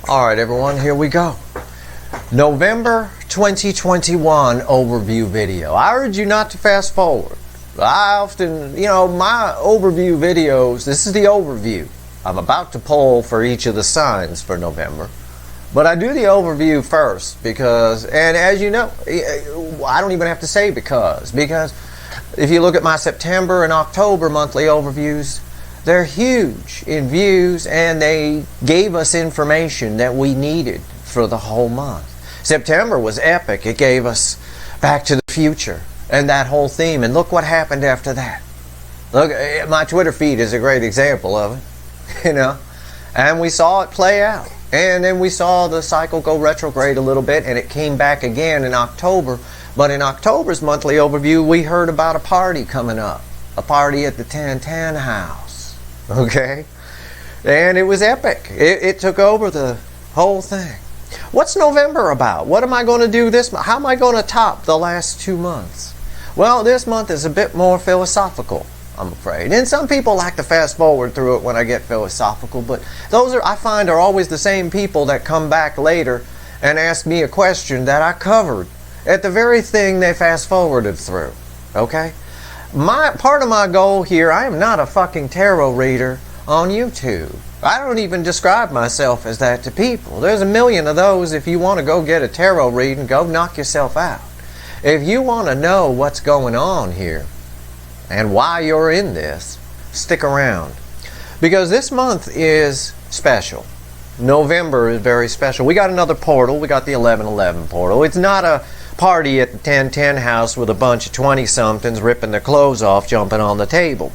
Alright everyone, here we go. November 2021 overview video. I urge you not to fast forward. I often, my overview videos, this is the overview. I'm about to poll for each of the signs for November. But I do the overview first because, and as you know, I don't even have to say because if you look at my September and October monthly overviews, they're huge in views and they gave us information that we needed for the whole month. September was epic. It gave us Back to the Future and that whole theme, and look what happened after that. Look, my Twitter feed is a great example of it, and we saw it play out. And then we saw the cycle go retrograde a little bit, and it came back again in October. But in October's monthly overview, we heard about a party coming up, a party at the 1010 house. Okay, and it was epic. It took over the whole thing. What's November about? What am I going to do this month? How am I going to top the last 2 months? Well, this month is a bit more philosophical, I'm afraid. And some people like to fast forward through it when I get philosophical, but those I find are always the same people that come back later and ask me a question that I covered at the very thing they fast forwarded through. Okay? Part of my goal here, I am not a fucking tarot reader on YouTube. I don't even describe myself as that to people. There's a million of those. If you want to go get a tarot reading, go knock yourself out. If you want to know what's going on here and why you're in this, stick around. Because this month is special. November is very special. We got another portal. We got the 1111 portal. It's not a party at the 1010 house with a bunch of 20-somethings ripping their clothes off, jumping on the table.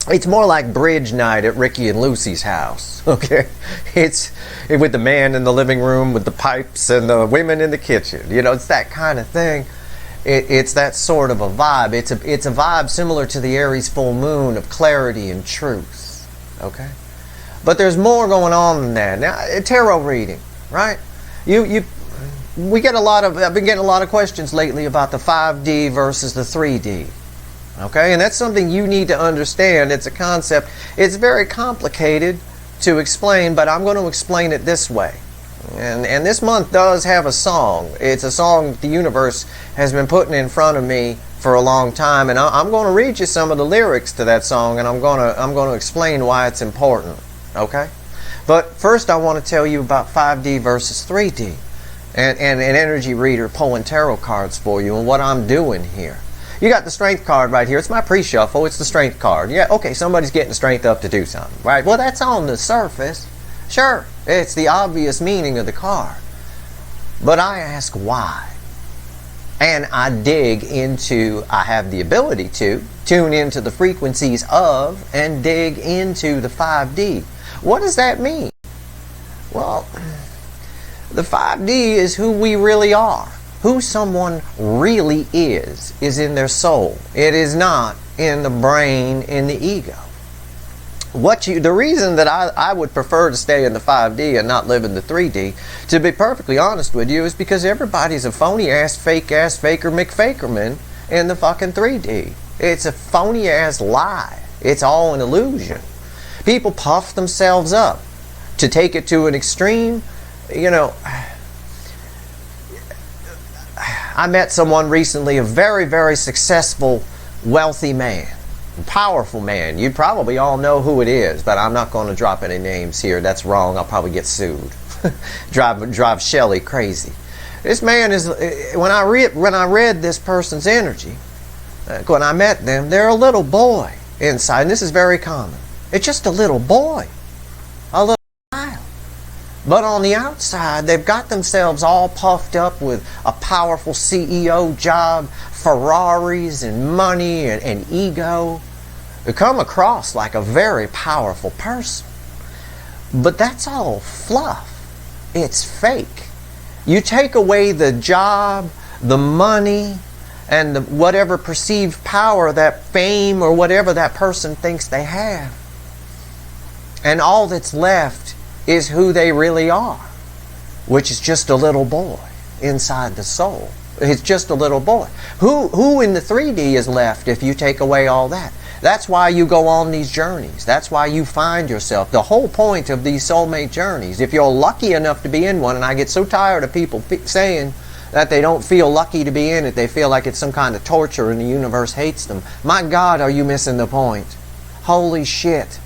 It's more like bridge night at Ricky and Lucy's house. Okay, it's with the man in the living room with the pipes and the women in the kitchen. It's that kind of thing. It's that sort of a vibe. It's a vibe similar to the Aries full moon of clarity and truth. Okay, but there's more going on than that. Now, tarot reading, right? We get I've been getting a lot of questions lately about the 5D versus the 3D. Okay, and that's something you need to understand. It's a concept. It's very complicated to explain, but I'm going to explain it this way. And this month does have a song. It's a song that the universe has been putting in front of me for a long time, and I'm going to read you some of the lyrics to that song, and I'm going to explain why it's important. Okay? But first I want to tell you about 5D versus 3D. And an energy reader pulling tarot cards for you and what I'm doing here. You got the strength card right here. It's my pre-shuffle. It's the strength card. Yeah, okay, somebody's getting the strength up to do something, right? Well, that's on the surface. Sure, it's the obvious meaning of the card. But I ask why. And I have the ability to tune into the frequencies of and dig into the 5D. What does that mean? Well, the 5D is who we really are. Who someone really is in their soul. It is not in the brain, in the ego. The reason that I would prefer to stay in the 5D and not live in the 3D, to be perfectly honest with you, is because everybody's a phony-ass, fake-ass, faker McFakerman in the fucking 3D. It's a phony-ass lie. It's all an illusion. People puff themselves up to take it to an extreme. I met someone recently, a very, very successful, wealthy man, powerful man. You probably all know who it is, but I'm not going to drop any names here. That's wrong. I'll probably get sued. drive Shelley crazy. This man is, when I read this person's energy, when I met them, they're a little boy inside, and this is very common. It's just a little boy, a little child. But on the outside, they've got themselves all puffed up with a powerful CEO job, Ferraris and money and ego. They come across like a very powerful person. But that's all fluff. It's fake. You take away the job, the money, and whatever perceived power, that fame or whatever that person thinks they have. And all that's left is who they really are, which is just a little boy inside the soul. It's just a little boy. Who in the 3D is left if you take away all that? That's why you go on these journeys. That's why you find yourself. The whole point of these soulmate journeys, if you're lucky enough to be in one, and I get so tired of people saying that they don't feel lucky to be in it, they feel like it's some kind of torture and the universe hates them. My God, are you missing the point? Holy shit.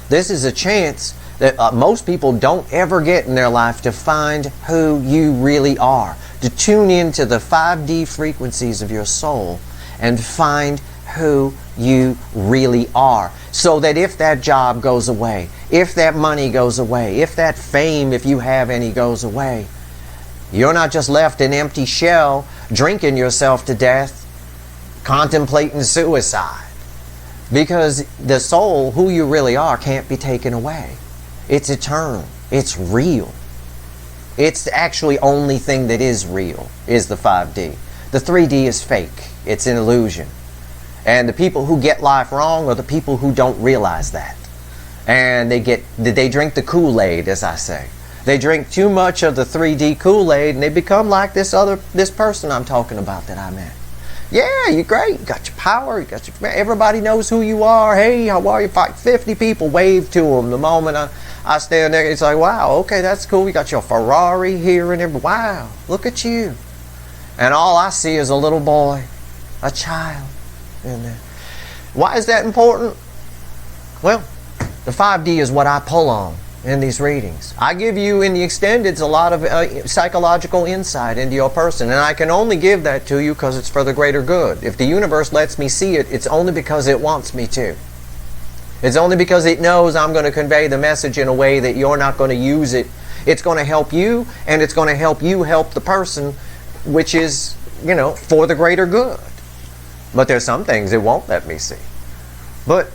This is a chance that most people don't ever get in their life to find who you really are. To tune into the 5D frequencies of your soul and find who you really are. So that if that job goes away, if that money goes away, if that fame, if you have any, goes away, you're not just left an empty shell, drinking yourself to death, contemplating suicide. Because the soul, who you really are, can't be taken away. It's eternal. It's real. It's the actually only thing that is real, is the 5D. The 3D is fake. It's an illusion. And the people who get life wrong are the people who don't realize that. And they drink the Kool-Aid, as I say. They drink too much of the 3D Kool-Aid and they become like this person I'm talking about that I met. Yeah, you're great. You got your power. Everybody knows who you are. Hey, how are you? 50 people wave to them the moment I stand there. It's like, wow, okay, that's cool. You got your Ferrari here and everything. Wow, look at you. And all I see is a little boy, a child in there. Why is that important? Well, the 5D is what I pull on in these readings. I give you in the extendeds a lot of psychological insight into your person, and I can only give that to you because it's for the greater good. If the universe lets me see it, it's only because it wants me to. It's only because it knows I'm going to convey the message in a way that you're not going to use it. It's going to help you, and it's going to help you help the person, which is, for the greater good. But there's some things it won't let me see. But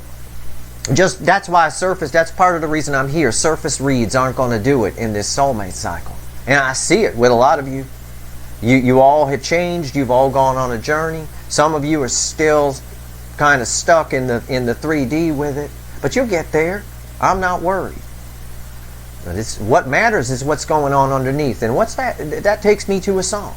that's why that's part of the reason I'm here. Surface reads aren't going to do it in this soulmate cycle. And I see it with a lot of you. You all have changed. You've all gone on a journey. Some of you are still kind of stuck in the 3D with it. But you'll get there. I'm not worried. But what matters is what's going on underneath. And what's that? That takes me to a song.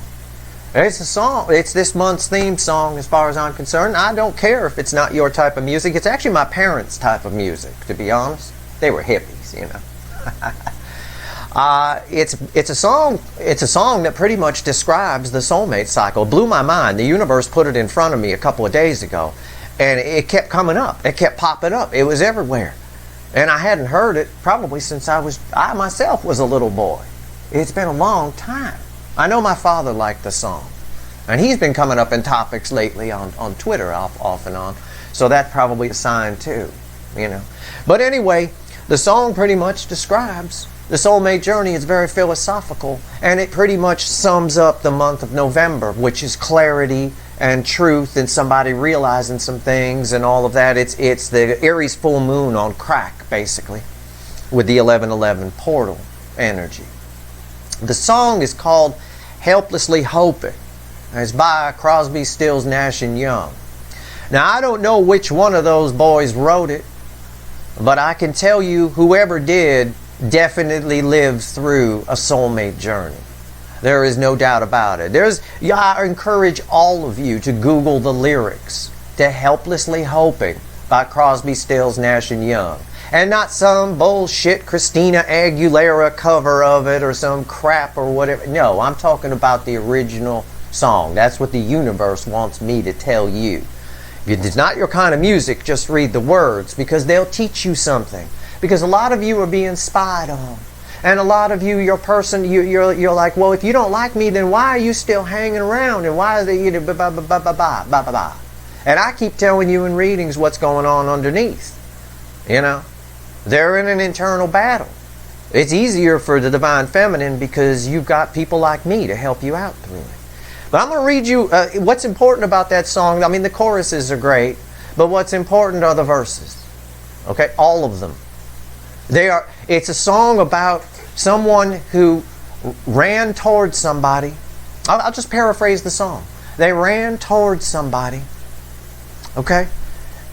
It's a song. It's this month's theme song as far as I'm concerned. I don't care if it's not your type of music. It's actually my parents' type of music, to be honest. They were hippies, It's a song that pretty much describes the soulmate cycle. It blew my mind. The universe put it in front of me a couple of days ago, and it kept coming up. It kept popping up. It was everywhere. And I hadn't heard it probably since I myself was a little boy. It's been a long time. I know my father liked the song. And he's been coming up in topics lately on Twitter off and on. So that's probably a sign too, But anyway, the song pretty much describes the soulmate journey. It's very philosophical. And it pretty much sums up the month of November, which is clarity and truth and somebody realizing some things and all of that. It's the Aries full moon on crack, basically, with the 1111 portal energy. The song is called Helplessly Hoping. It's by Crosby, Stills, Nash and Young. Now, I don't know which one of those boys wrote it, but I can tell you whoever did definitely lived through a soulmate journey. There is no doubt about it. I encourage all of you to Google the lyrics to Helplessly Hoping by Crosby, Stills, Nash and Young. And not some bullshit Christina Aguilera cover of it or some crap or whatever. No, I'm talking about the original song. That's what the universe wants me to tell you. If it's not your kind of music, just read the words because they'll teach you something. Because a lot of you are being spied on. And a lot of you, you're like, well, if you don't like me, then why are you still hanging around? And why are they, And I keep telling you in readings what's going on underneath. They're in an internal battle. It's easier for the divine feminine because you've got people like me to help you out through it. But I'm going to read you what's important about that song. I mean, the choruses are great, but what's important are the verses. Okay, all of them. It's a song about someone who ran towards somebody. I'll just paraphrase the song. They ran towards somebody. Okay?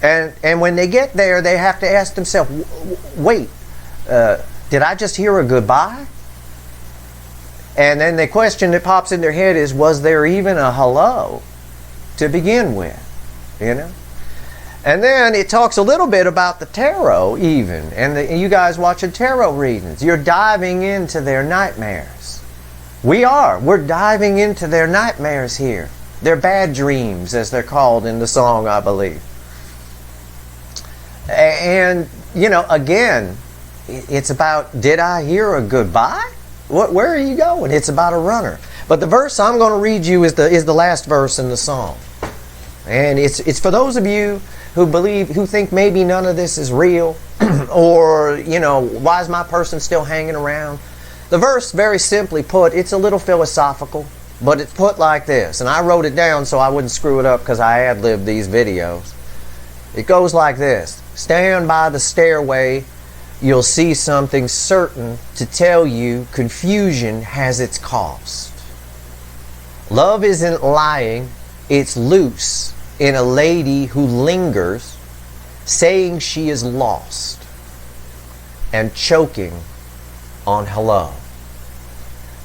And when they get there, they have to ask themselves, wait, did I just hear a goodbye? And then the question that pops in their head is, was there even a hello to begin with? And then it talks a little bit about the tarot even. And you guys watching tarot readings, you're diving into their nightmares. We're diving into their nightmares here. Their bad dreams, as they're called in the song, I believe. And, you know, again, it's about, did I hear a goodbye? Where are you going? It's about a runner. But the verse I'm going to read you is the last verse in the song. And it's for those of you who think maybe none of this is real, or, you know, why is my person still hanging around? The verse, very simply put, it's a little philosophical, but it's put like this. And I wrote it down so I wouldn't screw it up because I ad-libbed these videos. It goes like this. Stand by the stairway, you'll see something certain to tell you confusion has its cost. Love isn't lying, it's loose in a lady who lingers, saying she is lost and choking on hello.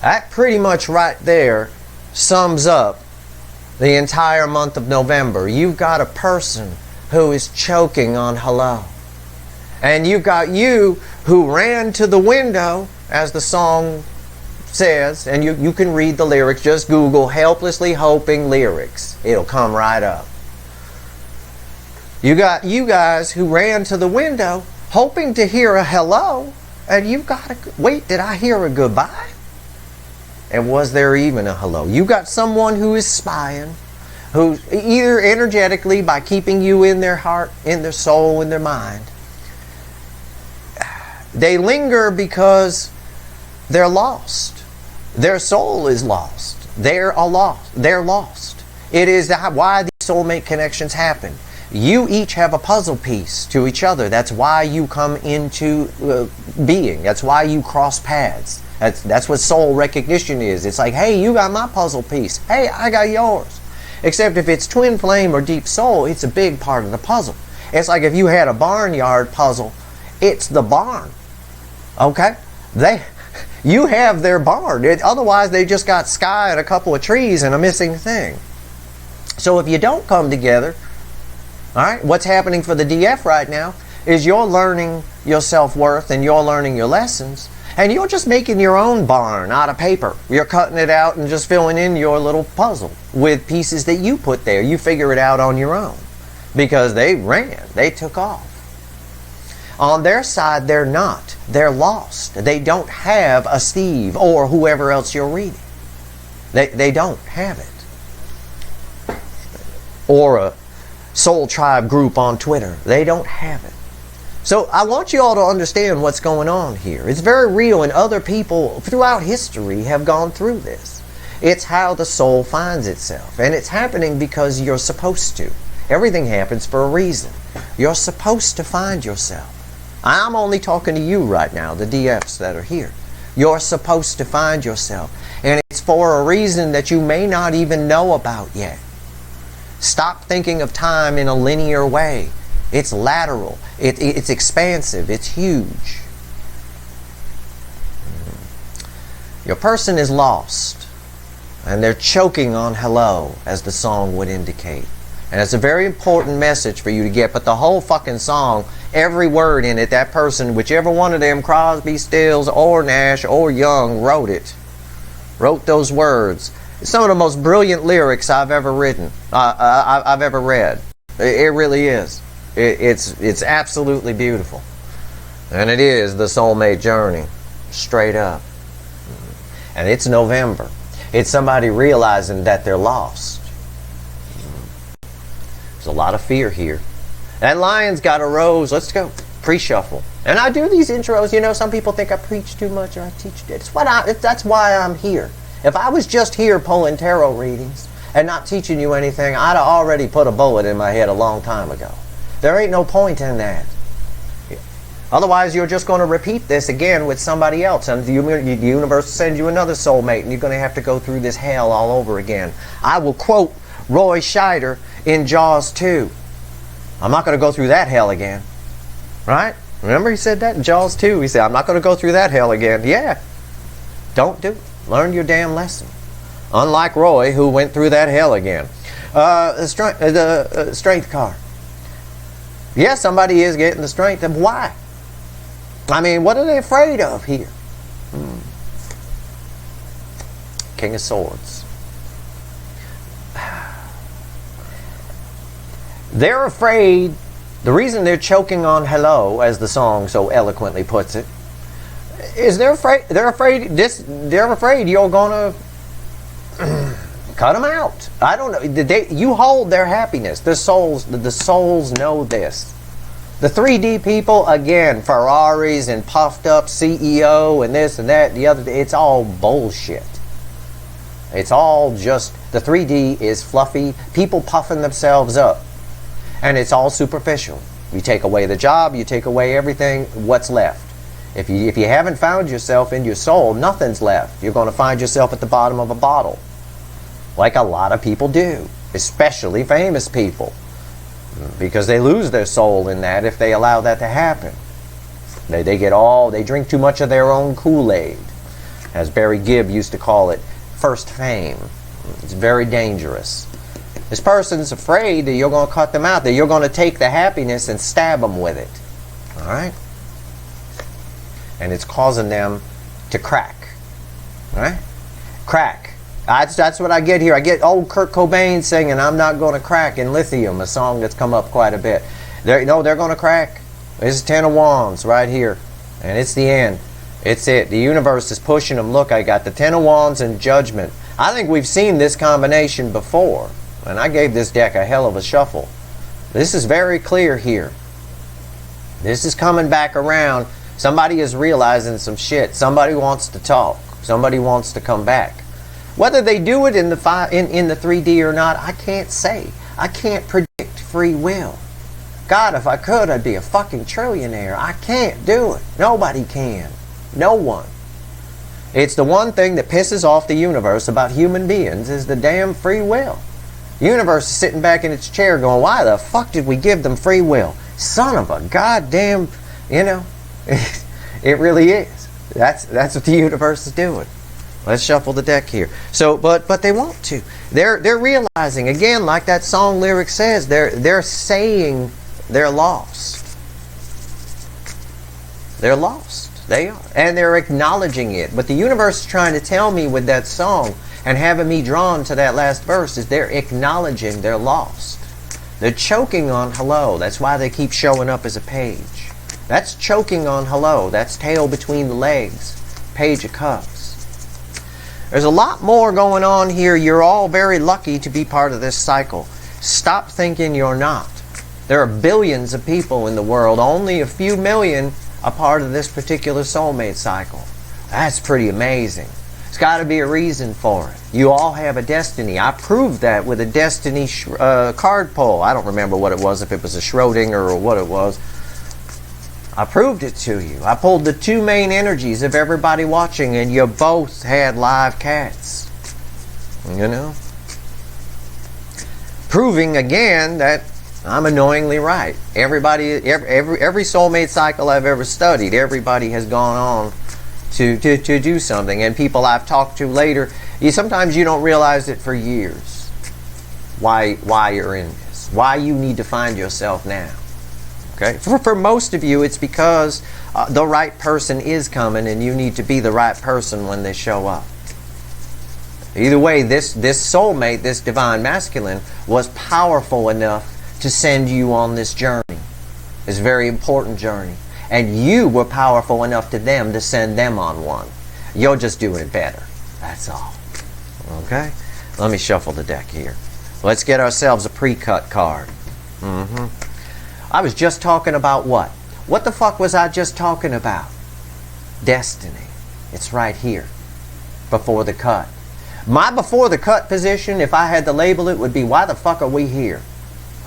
That pretty much right there sums up the entire month of November. You've got a person who is choking on hello. And you've got you who ran to the window, as the song says, and you can read the lyrics. Just Google Helplessly Hoping lyrics. It'll come right up. You got you guys who ran to the window hoping to hear a hello, and you've got to wait, did I hear a goodbye? And was there even a hello? You got someone who is spying, who either energetically by keeping you in their heart, in their soul, in their mind. They linger because they're lost. Their soul is lost. They're lost. They're lost. It is why these soulmate connections happen. You each have a puzzle piece to each other. That's why you come into being. That's why you cross paths. That's what soul recognition is. It's like, hey, you got my puzzle piece. Hey, I got yours. Except if it's twin flame or deep soul, it's a big part of the puzzle. It's like if you had a barnyard puzzle, it's the barn. Okay? You have their barn. Otherwise, they just got sky and a couple of trees and a missing thing. So if you don't come together, all right, what's happening for the DF right now is you're learning your self-worth and you're learning your lessons, and you're just making your own barn out of paper. You're cutting it out and just filling in your little puzzle with pieces that you put there. You figure it out on your own because they ran. They took off. On their side, they're not. They're lost. They don't have a Steve or whoever else you're reading. They don't have it. Or a Soul Tribe group on Twitter. They don't have it. So I want you all to understand what's going on here. It's very real, and other people throughout history have gone through this. It's how the soul finds itself. And it's happening because you're supposed to. Everything happens for a reason. You're supposed to find yourself. I'm only talking to you right now, the DFs that are here. You're supposed to find yourself. And it's for a reason that you may not even know about yet. Stop thinking of time in a linear way. It's lateral. It's expansive. It's huge. Your person is lost. And they're choking on hello, as the song would indicate. And it's a very important message for you to get. But the whole fucking song, every word in it, that person, whichever one of them, Crosby, Stills, or Nash, or Young, wrote it. Wrote those words. It's some of the most brilliant lyrics I've ever written. I've ever read. It really is. It's absolutely beautiful. And it is the soulmate journey. Straight up. And it's November. It's somebody realizing that they're lost. There's a lot of fear here. That lion's got a rose. Let's go. Pre-shuffle. And I do these intros. You know, some people think I preach too much or I teach. That's why I'm here. If I was just here pulling tarot readings and not teaching you anything, I'd have already put a bullet in my head a long time ago. There ain't no point in that. Otherwise, you're just going to repeat this again with somebody else, and the universe will send you another soulmate, and you're going to have to go through this hell all over again. I will quote Roy Scheider in Jaws 2. I'm not going to go through that hell again. Right? Remember he said that in Jaws 2? He said, I'm not going to go through that hell again. Yeah. Don't do it. Learn your damn lesson. Unlike Roy, who went through that hell again. The strength card. Yeah, somebody is getting the strength. And why? I mean, what are they afraid of here? King of Swords. They're afraid. The reason they're choking on hello, as the song so eloquently puts it, is they're afraid. They're afraid you're gonna cut them out. I don't know. You hold their happiness. The souls know this. The 3D people, again, Ferraris and puffed up CEO and this and that and the other. It's all bullshit. It's all just, the 3D is fluffy, people puffing themselves up. And it's all superficial. You take away the job, you take away everything, what's left? If you haven't found yourself in your soul, nothing's left. You're going to find yourself at the bottom of a bottle. Like a lot of people do. Especially famous people. Because they lose their soul in that if they allow that to happen. They drink too much of their own Kool-Aid. As Barry Gibb used to call it, first fame. It's very dangerous. This person's afraid that you're going to cut them out, that you're going to take the happiness and stab them with it. All right? And it's causing them to crack. All right? Crack. That's what I get here. I get old Kurt Cobain singing, "I'm not going to crack" in Lithium, a song that's come up quite a bit. They're going to crack. This is 10 of Wands right here. And it's the end. It's it. The universe is pushing them. Look, I got the 10 of Wands and Judgment. I think we've seen this combination before. And I gave this deck a hell of a shuffle. This is very clear here. This is coming back around. Somebody is realizing some shit. Somebody wants to talk. Somebody wants to come back. Whether they do it in the 3D or not, I can't say. I can't predict free will. God, if I could, I'd be a fucking trillionaire. I can't do it. Nobody can. No one. It's the one thing that pisses off the universe about human beings is the damn free will. The universe is sitting back in its chair going, why the fuck did we give them free will? Son of a goddamn, it really is. That's what the universe is doing. Let's shuffle the deck here. So, but they want to. They're realizing, again, like that song lyric says, they're saying they're lost. They're lost. They are. And they're acknowledging it. But the universe is trying to tell me with that song and having me drawn to that last verse is they're acknowledging they're lost. They're choking on hello. That's why they keep showing up as a page. That's choking on hello. That's tail between the legs. Page of Cups. There's a lot more going on here. You're all very lucky to be part of this cycle. Stop thinking you're not. There are billions of people in the world. Only a few million are part of this particular soulmate cycle. That's pretty amazing. There's got to be a reason for it. You all have a destiny. I proved that with a destiny card pull. I don't remember what it was, if it was a Schrodinger or what it was. I proved it to you. I pulled the two main energies of everybody watching, and you both had live cats. Proving again that I'm annoyingly right. Every soulmate cycle I've ever studied, everybody has gone on to do something. And people I've talked to later, sometimes you don't realize it for years. Why you're in this. Why you need to find yourself now. Okay? For most of you, it's because the right person is coming and you need to be the right person when they show up. Either way, this soulmate, this divine masculine, was powerful enough to send you on this journey. This very important journey. And you were powerful enough to them to send them on one. You're just doing it better. That's all. Okay? Let me shuffle the deck here. Let's get ourselves a pre-cut card. I was just talking about what? What the fuck was I just talking about? Destiny. It's right here. Before the cut. My before the cut position, if I had to label it, would be, why the fuck are we here?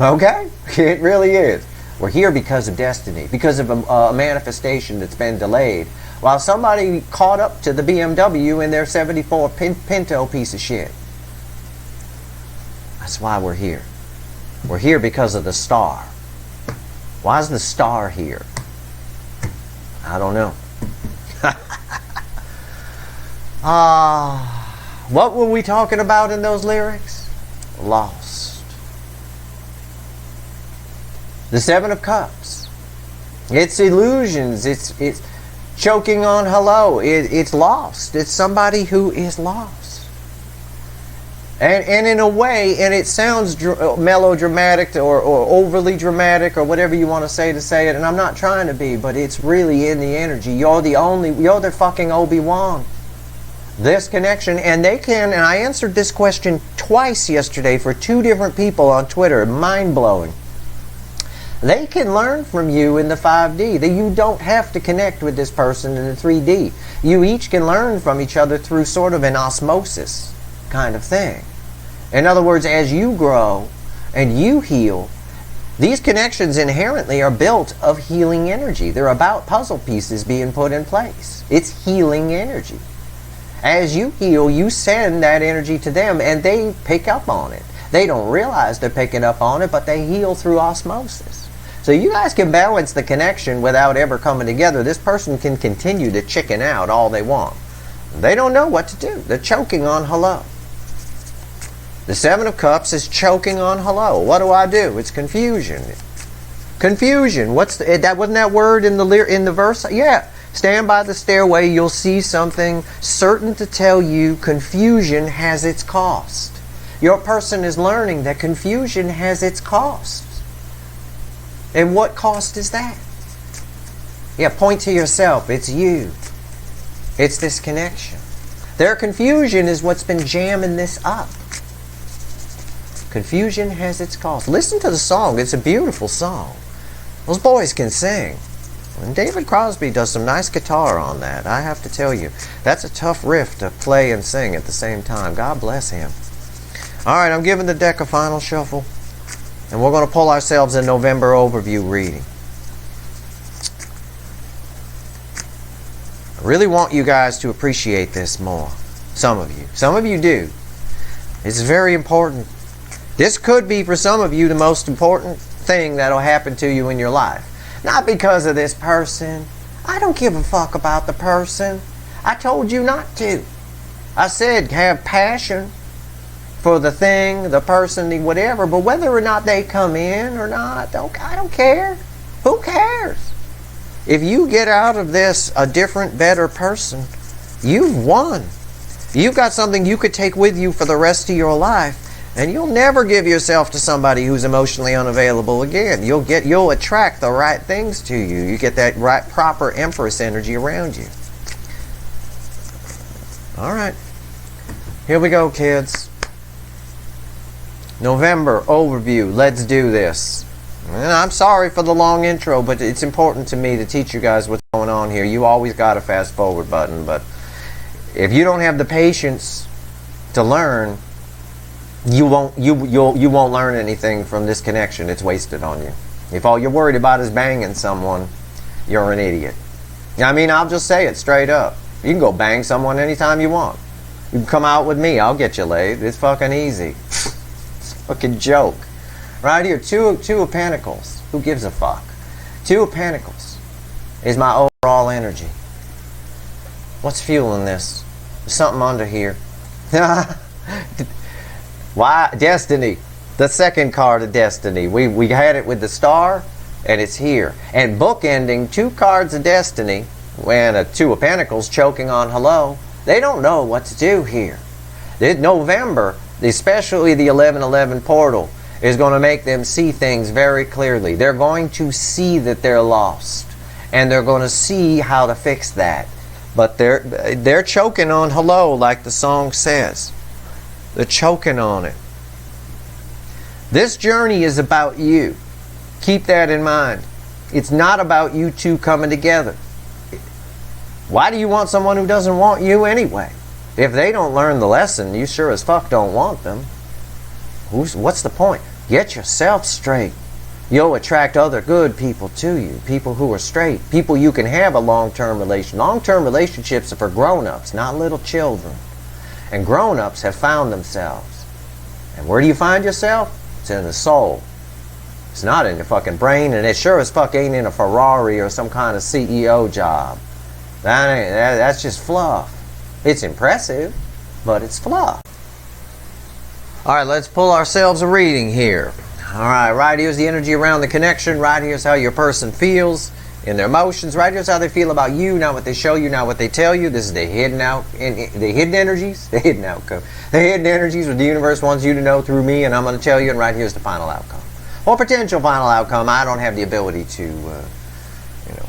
Okay? It really is. We're here because of destiny. Because of a manifestation that's been delayed. While somebody caught up to the BMW in their 74 Pinto piece of shit. That's why we're here. We're here because of the star. Why is the star here? I don't know. What were we talking about in those lyrics? Lost. The Seven of Cups. It's illusions. It's choking on hello. It's lost. It's somebody who is lost. And in a way, and it sounds melodramatic or overly dramatic or whatever you want to say it, and I'm not trying to be, but it's really in the energy. You're the fucking Obi-Wan. This connection, and and I answered this question twice yesterday for 2 different people on Twitter. Mind-blowing. They can learn from you in the 5D. That you don't have to connect with this person in the 3D. You each can learn from each other through sort of an osmosis kind of thing. In other words, as you grow and you heal, these connections inherently are built of healing energy. They're about puzzle pieces being put in place. It's healing energy. As you heal, you send that energy to them and they pick up on it. They don't realize they're picking up on it, but they heal through osmosis. So you guys can balance the connection without ever coming together. This person can continue to chicken out all they want. They don't know what to do. They're choking on hello. The Seven of Cups is choking on hello. What do? It's confusion. Confusion. Wasn't that word in the verse? Yeah. Stand by the stairway. You'll see something certain to tell you confusion has its cost. Your person is learning that confusion has its cost. And what cost is that? Yeah, point to yourself. It's you. It's this connection. Their confusion is what's been jamming this up. Confusion has its cost. Listen to the song. It's a beautiful song. Those boys can sing. And David Crosby does some nice guitar on that. I have to tell you, that's a tough riff to play and sing at the same time. God bless him. All right, I'm giving the deck a final shuffle. And we're going to pull ourselves a November overview reading. I really want you guys to appreciate this more. Some of you. Some of you do. It's very important. This could be, for some of you, the most important thing that'll happen to you in your life. Not because of this person. I don't give a fuck about the person. I told you not to. I said have passion for the thing, the person, the whatever, but whether or not they come in or not, I don't care. Who cares? If you get out of this a different, better person, you've won. You've got something you could take with you for the rest of your life. And you'll never give yourself to somebody who's emotionally unavailable again. You'll attract the right things to you. You get that right, proper Empress energy around you. All right. Here we go, kids. November overview. Let's do this. And I'm sorry for the long intro, but it's important to me to teach you guys what's going on here. You always got a fast forward button, but if you don't have the patience to learn, you won't learn anything from this connection. It's wasted on you. If all you're worried about is banging someone, you're an idiot. I mean, I'll just say it straight up. You can go bang someone anytime you want. You can come out with me. I'll get you laid. It's fucking easy. It's a fucking joke. Right here, two of Pentacles. Who gives a fuck? Two of Pentacles is my overall energy. What's fueling this? There's something under here. Why? Destiny. The second card of Destiny. We had it with the Star, and it's here. And bookending 2 cards of Destiny, and a 2 of Pentacles choking on hello. They don't know what to do here. November, especially the 1111 portal, is going to make them see things very clearly. They're going to see that they're lost, and they're going to see how to fix that. But they're choking on hello, like the song says. They're choking on it. This journey is about you. Keep that in mind. It's not about you two coming together. Why do you want someone who doesn't want you anyway? If they don't learn the lesson, you sure as fuck don't want them. What's the point? Get yourself straight. You'll attract other good people to you. People who are straight. People you can have a long-term relation. Long-term relationships are for grown-ups, not little children. And grown-ups have found themselves. And where do you find yourself? It's in the soul. It's not in your fucking brain, and it sure as fuck ain't in a Ferrari or some kind of CEO job. That's just fluff. It's impressive, but it's fluff. Alright, let's pull ourselves a reading here. Alright, right here's the energy around the connection. Right here's how your person feels in their emotions. Right here's how they feel about you, not what they show you, not what they tell you. This is the hidden energies, the hidden outcome. The hidden energies what the universe wants you to know through me, and I'm going to tell you, and right here's the final outcome. Or potential final outcome. I don't have the ability to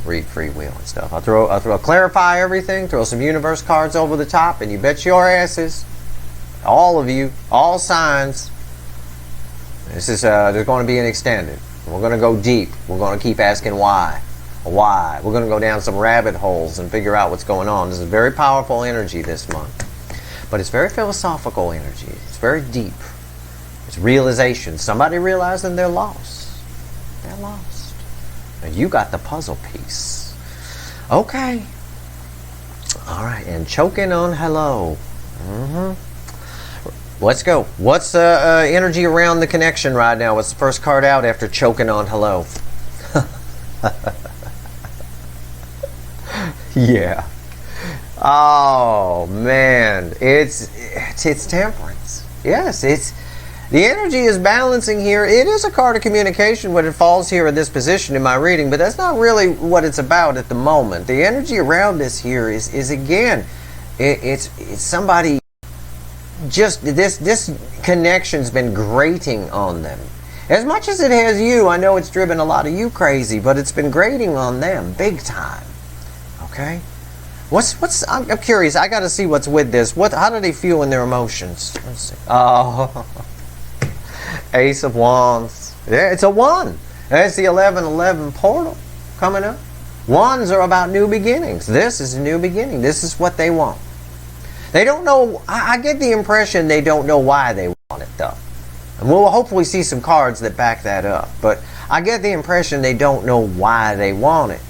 read free will and stuff. I'll clarify everything, throw some universe cards over the top, and you bet your asses, all of you, all signs, this is there's going to be an extended. We're going to go deep. We're going to keep asking why. Why? We're going to go down some rabbit holes and figure out what's going on. This is very powerful energy this month. But it's very philosophical energy. It's very deep. It's realization. Somebody realizing they're lost. They're lost. And you got the puzzle piece. Okay. All right. And choking on hello. Let's go. What's energy around the connection right now? What's the first card out after choking on hello? Yeah. Oh man, it's temperance. Yes, it's the energy is balancing here. It is a card of communication when it falls here in this position in my reading, but that's not really what it's about at the moment. The energy around this here is again, it's somebody. Just this connection's been grating on them. As much as it has you, I know it's driven a lot of you crazy, but it's been grating on them big time. Okay? I'm curious. I got to see what's with this. How do they feel in their emotions? Let's see. Oh, Ace of Wands. Yeah, it's a 1. That's the 1111 portal coming up. Wands are about new beginnings. This is a new beginning. This is what they want. They don't know. I get the impression they don't know why they want it, though. And we'll hopefully see some cards that back that up. But I get the impression they don't know why they want it.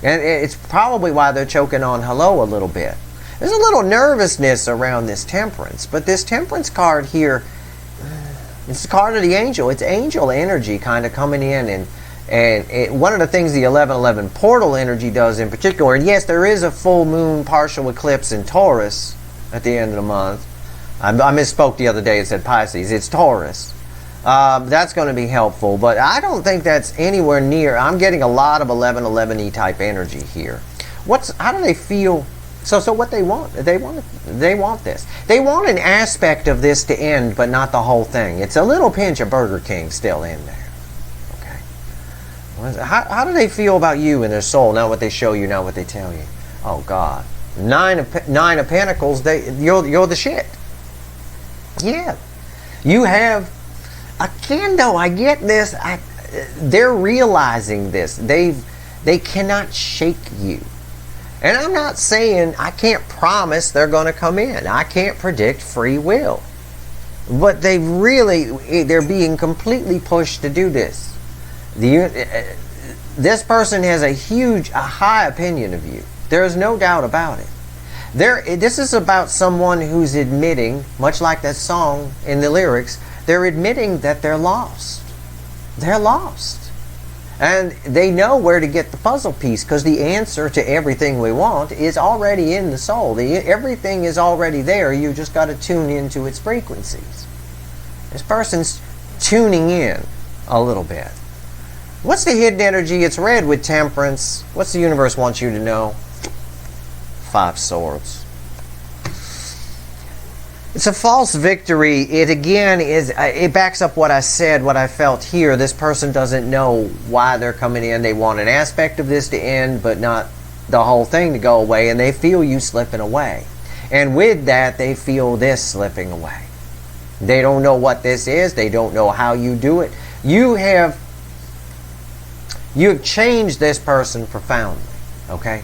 And it's probably why they're choking on hello a little bit. There's a little nervousness around this temperance. But this temperance card here, it's the card of the angel. It's angel energy kind of coming in. And one of the things the 1111 portal energy does in particular, and yes, there is a full moon partial eclipse in Taurus at the end of the month. I misspoke the other day. It said Pisces. It's Taurus. That's going to be helpful, but I don't think that's anywhere near. I'm getting a lot of 1111y type energy here. How do they feel? So what they want? They want this. They want an aspect of this to end, but not the whole thing. It's a little pinch of Burger King still in there. Okay. How do they feel about you in their soul? Not what they show you, not what they tell you. Oh God. Nine of Pentacles. You're the shit. Yeah. You have. Again, though, I get this. They're realizing this. They cannot shake you. And I'm not saying I can't promise they're going to come in. I can't predict free will. But they're being completely pushed to do this. This person has a high opinion of you. There is no doubt about it. This is about someone who's admitting, much like that song in the lyrics, they're admitting that they're lost. They're lost. And they know where to get the puzzle piece, because the answer to everything we want is already in the soul. Everything is already there. You just got to tune into its frequencies. This person's tuning in a little bit. What's the hidden energy? It's red with temperance. What's the universe wants you to know? 5 swords. It's a false victory. It again is, it backs up what I said, what I felt here. This person doesn't know why they're coming in. They want an aspect of this to end, but not the whole thing to go away, and they feel you slipping away. And with that, they feel this slipping away. They don't know what this is. They don't know how you do it. You have changed this person profoundly, okay?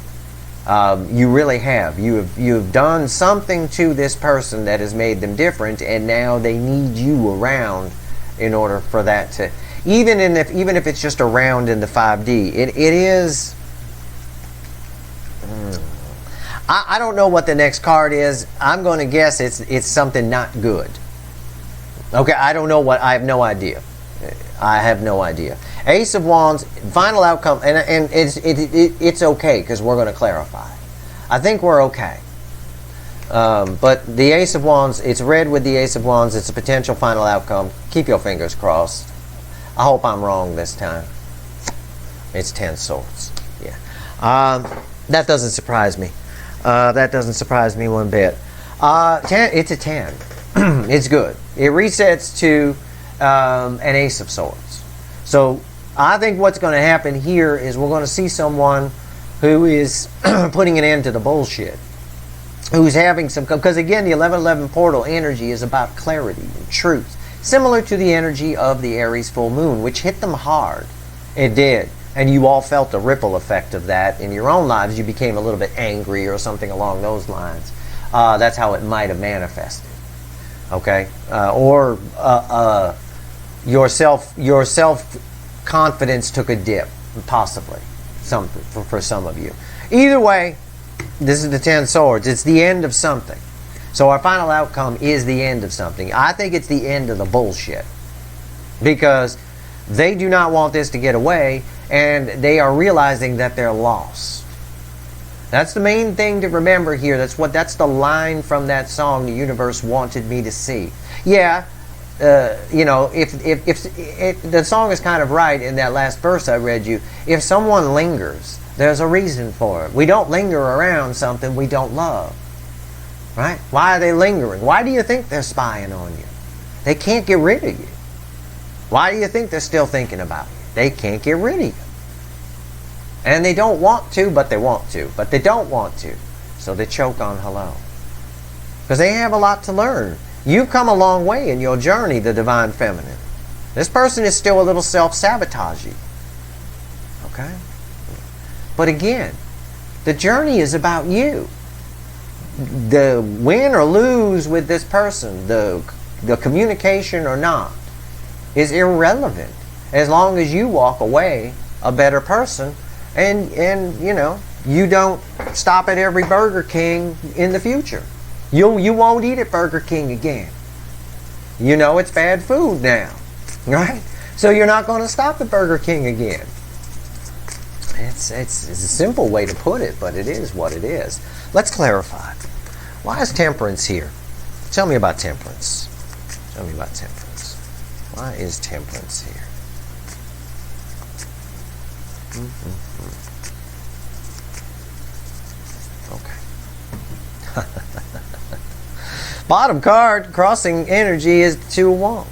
You really have. You've done something to this person that has made them different, and now they need you around in order for that to, even if it's just around in the 5D. It is. I don't know what the next card is. I'm going to guess it's something not good. Okay, I don't know what. I have no idea. I have no idea. Ace of Wands, final outcome, and it's okay because we're going to clarify. I think we're okay. But the Ace of Wands, it's red with the Ace of Wands. It's a potential final outcome. Keep your fingers crossed. I hope I'm wrong this time. It's 10 swords. Yeah. That doesn't surprise me. That doesn't surprise me one bit. 10, it's a 10. It's good. It resets to an ace of swords. So I think what's going to happen here is we're going to see someone who is putting an end to the bullshit. Who's having some, because again, the 1111 portal energy is about clarity and truth. Similar to the energy of the Aries full moon, which hit them hard. It did. And you all felt the ripple effect of that in your own lives. You became a little bit angry or something along those lines. That's how it might have manifested. Okay? Or your self-confidence took a dip, possibly, for some of you. Either way, this is the 10 swords. It's the end of something. So our final outcome is the end of something. I think it's the end of the bullshit. Because they do not want this to get away, and they are realizing that they're lost. That's the main thing to remember here. That's the line from that song, "The Universe Wanted Me to See." Yeah, you know, if the song is kind of right in that last verse I read you. If someone lingers, there's a reason for it. We don't linger around something we don't love. Right? Why are they lingering? Why do you think they're spying on you? They can't get rid of you. Why do you think they're still thinking about you? They can't get rid of you. And they don't want to, but they want to. But they don't want to. So they choke on hello. Because they have a lot to learn. You've come a long way in your journey, the Divine Feminine. This person is still a little self-sabotaging. Okay? But again, the journey is about you. The win or lose with this person, the communication or not, is irrelevant as long as you walk away a better person and you know, you don't stop at every Burger King in the future. You won't eat at Burger King again. You know it's bad food now, right? So you're not going to stop at Burger King again. It's a simple way to put it, but it is what it is. Let's clarify. Why is temperance here? Tell me about temperance. Tell me about temperance. Why is temperance here? Okay. Bottom card, crossing energy, is the Two of Wands.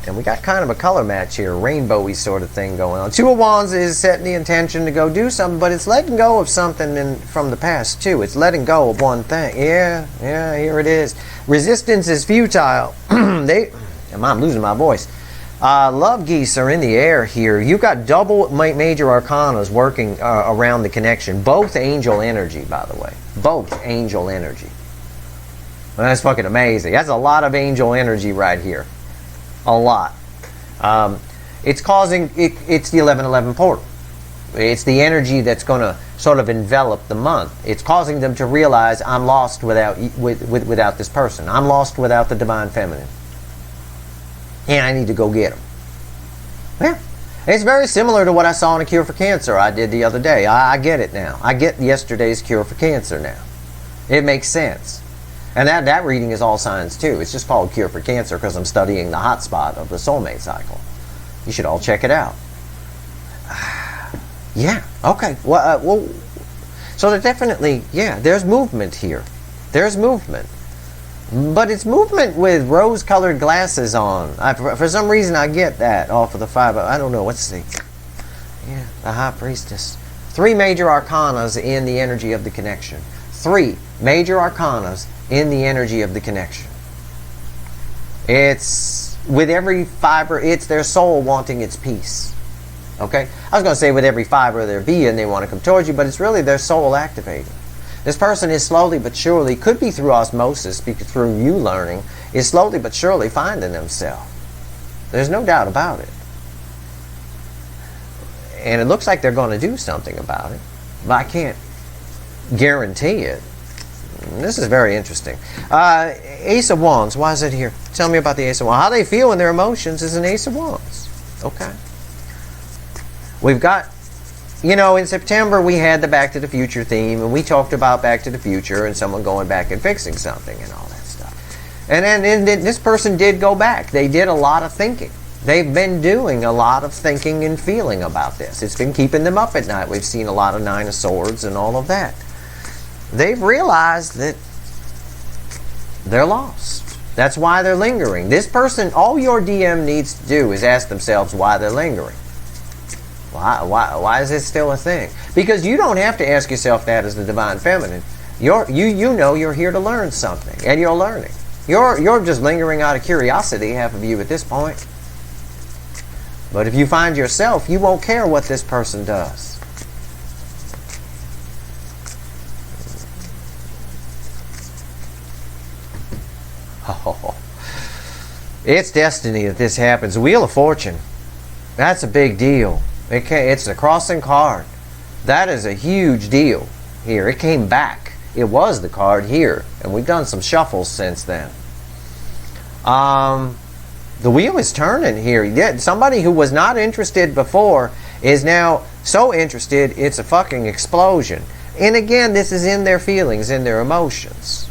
And we got kind of a color match here, rainbowy sort of thing going on. Two of Wands is setting the intention to go do something, but it's letting go of something from the past too. It's letting go of one thing. Yeah, here it is. Resistance is futile. I'm losing my voice. Love geese are in the air here. You've got double major arcanas working around the connection. Both angel energy, by the way. Both angel energy. Well, that's fucking amazing. That's a lot of angel energy right here. A lot. It's causing, it's the 1111 portal. It's the energy that's going to sort of envelop the month. It's causing them to realize, I'm lost without this person. I'm lost without the Divine Feminine. And I need to go get them. Yeah. It's very similar to what I saw in A Cure for Cancer I did the other day. I get it now. I get yesterday's Cure for Cancer now. It makes sense. And that reading is all signs too. It's just called Cure for Cancer because I'm studying the hot spot of the soulmate cycle. You should all check it out. Yeah, okay. Well, so there definitely, yeah, there's movement here. There's movement. But it's movement with rose-colored glasses on. For some reason, I get that off of the five. I don't know. Let's see. Yeah, the High Priestess. 3 major arcanas in the energy of the connection. 3 major arcanas in the energy of the connection. It's with every fiber, it's their soul wanting its peace. Okay? I was going to say with every fiber of their being they want to come towards you, but it's really their soul activating. This person is slowly but surely, could be through osmosis, through you learning, is slowly but surely finding themselves. There's no doubt about it. And it looks like they're going to do something about it, but I can't guarantee it. This is very interesting. Ace of Wands, why is it here? Tell me about the Ace of Wands. How they feel in their emotions is an Ace of Wands. Okay. We've got, you know, in September we had the Back to the Future theme, and we talked about Back to the Future and someone going back and fixing something and all that stuff. And then this person did go back. They did a lot of thinking. They've been doing a lot of thinking and feeling about this. It's been keeping them up at night. We've seen a lot of Nine of Swords and all of that. They've realized that they're lost. That's why they're lingering. This person, all your DM needs to do is ask themselves why they're lingering. Why is this still a thing? Because you don't have to ask yourself that as the Divine Feminine. You know you're here to learn something, and you're learning. You're just lingering out of curiosity, half of you at this point. But if you find yourself, you won't care what this person does. Oh, it's destiny that this happens. Wheel of Fortune. That's a big deal. It's a crossing card. That is a huge deal here. It came back. It was the card here. And we've done some shuffles since then. The wheel is turning here. Somebody who was not interested before is now so interested it's a fucking explosion. And again, this is in their feelings, in their emotions.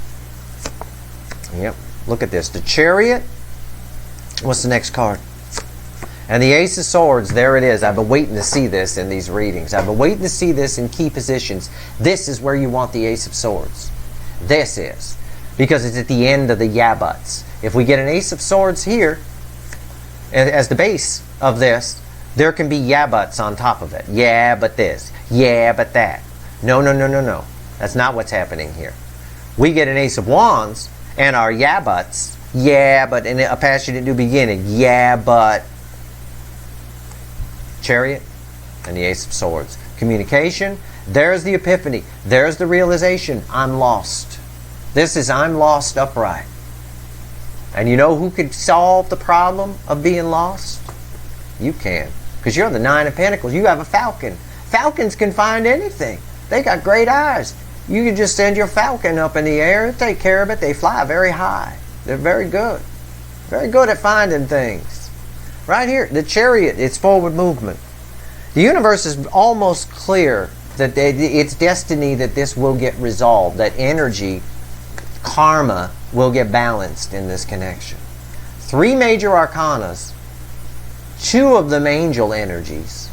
Yep. Look at this. The Chariot. What's the next card? And the Ace of Swords. There it is. I've been waiting to see this in these readings. I've been waiting to see this in key positions. This is where you want the Ace of Swords. This is. Because it's at the end of the yeah buts. If we get an Ace of Swords here, as the base of this, there can be yeah buts on top of it. Yeah, but this. Yeah, but that. No. That's not what's happening here. We get an Ace of Wands, and our yeah buts. Yeah, but in a passionate new beginning. Yeah, but. Chariot and the Ace of Swords. Communication. There's the epiphany. There's the realization. I'm lost. This is I'm lost upright. And you know who could solve the problem of being lost? You can. Because you're the Nine of Pentacles. You have a falcon. Falcons can find anything. They got great eyes. You can just send your falcon up in the air and take care of it. They fly very high. They're very good. Very good at finding things. Right here, the Chariot, it's forward movement. The universe is almost clear that it's destiny that this will get resolved. That energy, karma, will get balanced in this connection. 3 major arcanas, 2 of them angel energies,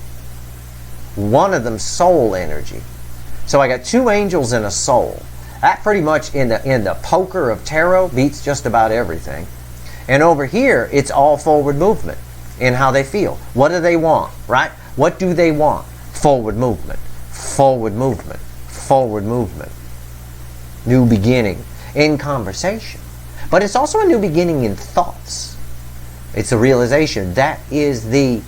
1 of them soul energy. So I got 2 angels and a soul. That pretty much in the poker of tarot beats just about everything. And over here, it's all forward movement in how they feel. What do they want, right? What do they want? Forward movement. Forward movement. Forward movement. New beginning. In conversation. But it's also a new beginning in thoughts. It's a realization. That is the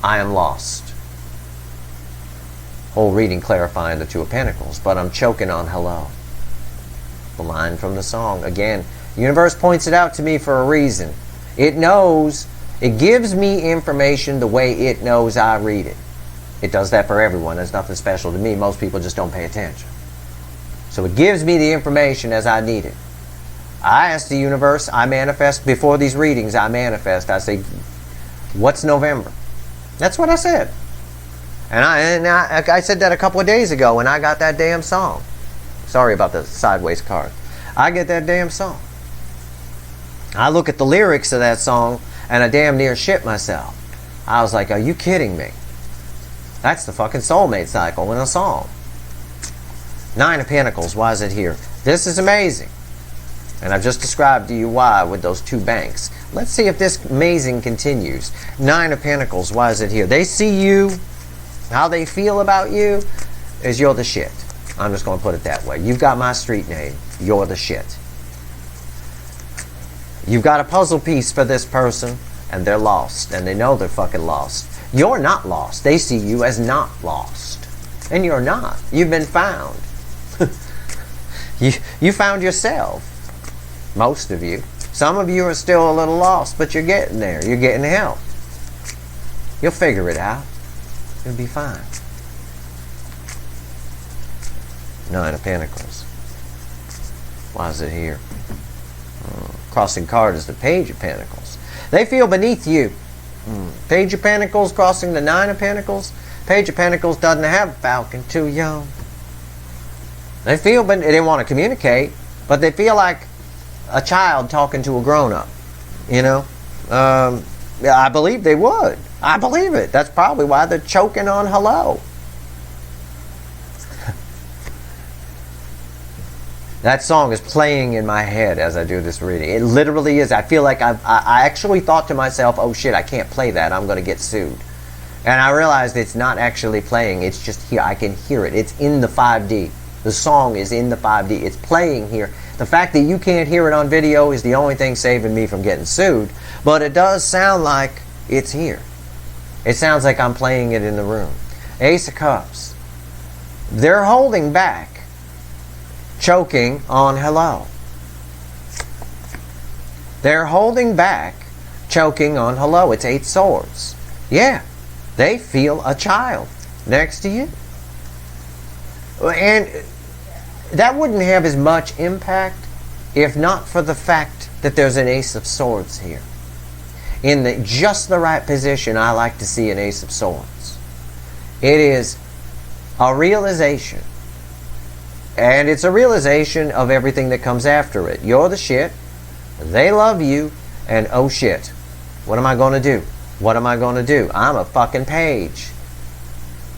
I am lost. Whole reading clarifying the 2 of Pentacles, but I'm choking on hello. The line from the song. Again, the universe points it out to me for a reason. It knows, it gives me information the way it knows I read it. It does that for everyone. There's nothing special to me. Most people just don't pay attention. So it gives me the information as I need it. I ask the universe, I manifest, before these readings, I manifest. I say, what's November? That's what I said. And I said that a couple of days ago when I got that damn song. Sorry about the sideways card. I get that damn song. I look at the lyrics of that song and I damn near shit myself. I was like, are you kidding me? That's the fucking soulmate cycle in a song. 9 of Pentacles, why is it here? This is amazing. And I've just described to you why with those 2 banks. Let's see if this amazing continues. 9 of Pentacles, why is it here? They see you. How they feel about you is you're the shit. I'm just going to put it that way. You've got my street name. You're the shit. You've got a puzzle piece for this person, and they're lost. And they know they're fucking lost. You're not lost. They see you as not lost. And you're not. You've been found. You found yourself. Most of you. Some of you are still a little lost, but you're getting there. You're getting help. You'll figure it out. It'll be fine. 9 of Pentacles. Why is it here? Crossing card is the Page of Pentacles. They feel beneath you. Page of Pentacles crossing the 9 of Pentacles. Page of Pentacles doesn't have a falcon. Too young. They feel, but they want to communicate, but they feel like a child talking to a grown-up, you know? Yeah, I believe they would. I believe it. That's probably why they're choking on hello. That song is playing in my head as I do this reading. It literally is. I feel like I actually thought to myself, oh shit, I can't play that. I'm going to get sued. And I realized it's not actually playing. It's just here. I can hear it. It's in the 5D. The song is in the 5D. It's playing here. The fact that you can't hear it on video is the only thing saving me from getting sued. But it does sound like it's here. It sounds like I'm playing it in the room. Ace of Cups. They're holding back, choking on hello. They're holding back, choking on hello. It's 8 swords. Yeah, they feel a child next to you. And that wouldn't have as much impact if not for the fact that there's an Ace of Swords here. In just the right position, I like to see an Ace of Swords. It is a realization. And it's a realization of everything that comes after it. You're the shit. They love you. And oh shit. What am I going to do? What am I going to do? I'm a fucking page.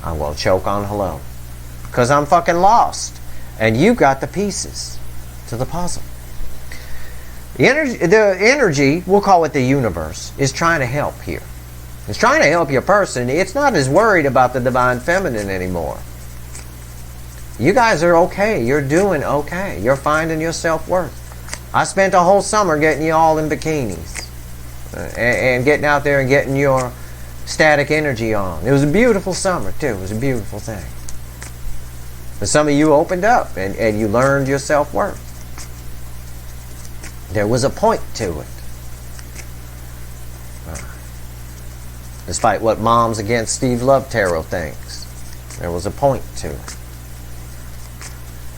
I'm going to choke on hello. Because I'm fucking lost. And you got the pieces to the puzzle. The energy, we'll call it the universe, is trying to help here. It's trying to help your person. It's not as worried about the divine feminine anymore. You guys are okay. You're doing okay. You're finding your self-worth. I spent a whole summer getting you all in bikinis. And getting out there and getting your static energy on. It was a beautiful summer, too. It was a beautiful thing. But some of you opened up and you learned your self-worth. There was a point to it. Despite what Moms Against Steve Love Tarot thinks, there was a point to it.